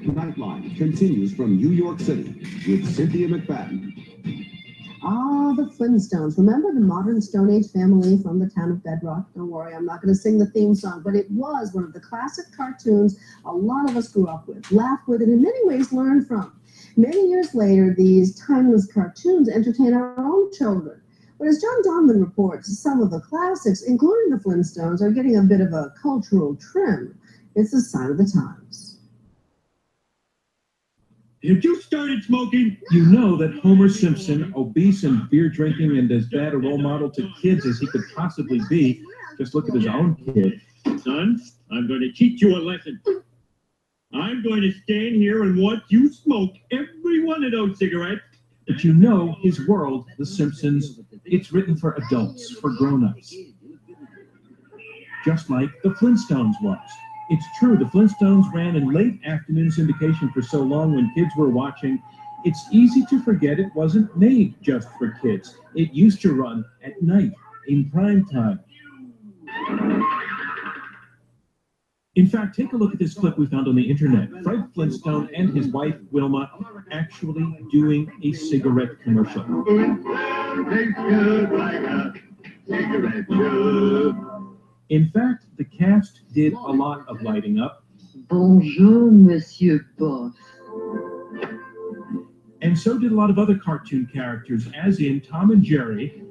Nightline continues from New York City with Cynthia McFadden. Ah, the Flintstones. Remember the modern Stone Age family from the town of Bedrock? Don't worry, I'm not going to sing the theme song, but it was one of the classic cartoons a lot of us grew up with, laughed with, and in many ways learned from. Many years later, these timeless cartoons entertain our own children. But as John Donvan reports, some of the classics, including the Flintstones, are getting a bit of a cultural trim. It's a sign of the times. Have you started smoking? You know that Homer Simpson, obese and beer drinking and as bad a role model to kids as he could possibly be, just look at his own kid. Son, I'm going to teach you a lesson. I'm going to stand here and watch you smoke every one of those cigarettes. But you know his world, The Simpsons, it's written for adults, for grown-ups. Just like The Flintstones was. It's true, The Flintstones ran in late afternoon syndication for so long when kids were watching. It's easy to forget it wasn't made just for kids. It used to run at night, in prime time. In fact, take a look at this clip we found on the internet. Fred Flintstone and his wife, Wilma, actually doing a cigarette commercial. Tastes good like a cigarette should. In fact, the cast did a lot of lighting up. Bonjour, Monsieur Boss. And so did a lot of other cartoon characters, as in Tom and Jerry,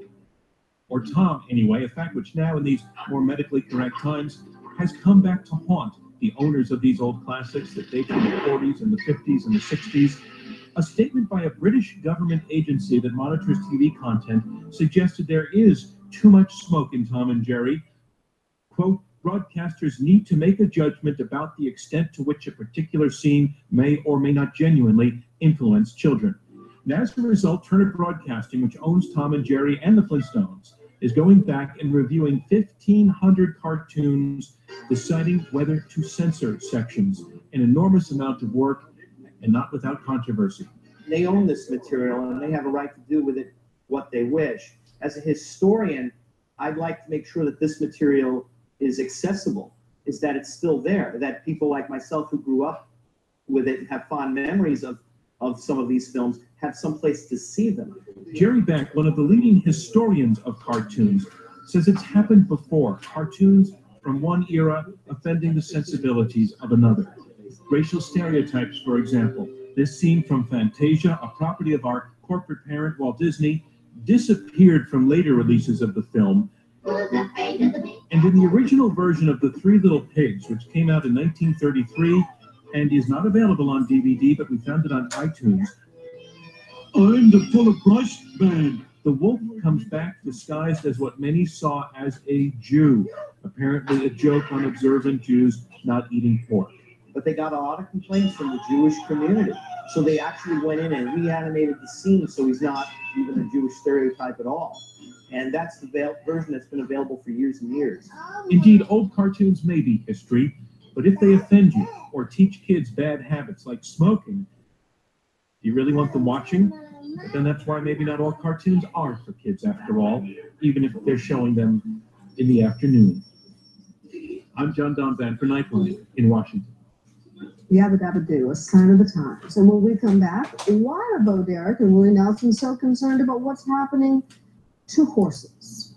or Tom anyway, a fact which now in these more medically correct times has come back to haunt the owners of these old classics that date from the 40s and the 50s and the 60s. A statement by a British government agency that monitors TV content suggested there is too much smoke in Tom and Jerry. Quote, broadcasters need to make a judgment about the extent to which a particular scene may or may not genuinely influence children. And as a result, Turner Broadcasting, which owns Tom and Jerry and the Flintstones, is going back and reviewing 1,500 cartoons, deciding whether to censor sections. An enormous amount of work, and not without controversy. They own this material, and they have a right to do with it what they wish. As a historian, I'd like to make sure that this material is accessible, is that it's still there, that people like myself who grew up with it and have fond memories of some of these films have some place to see them. Jerry Beck, one of the leading historians of cartoons, says it's happened before. Cartoons from one era offending the sensibilities of another. Racial stereotypes, for example. This scene from Fantasia, a property of our corporate parent Walt Disney, disappeared from later releases of the film. And in the original version of The Three Little Pigs, which came out in 1933 and is not available on DVD, but we found it on iTunes. I'm the Full of Brush Man. The wolf comes back disguised as what many saw as a Jew, apparently a joke on observant Jews not eating pork. But they got a lot of complaints from the Jewish community. So they actually went in and reanimated the scene so he's not even a Jewish stereotype at all. And that's the version that's been available for years and years. Indeed, old cartoons may be history, but if they offend you or teach kids bad habits like smoking, do you really want them watching? But then that's why maybe not all cartoons are for kids after all, even if they're showing them in the afternoon. I'm John Donvan for Nightline in Washington. Yabba dabba do, a sign of the times. And when we come back, why are Bo Derek and Willie Nelson so concerned about what's happening to horses?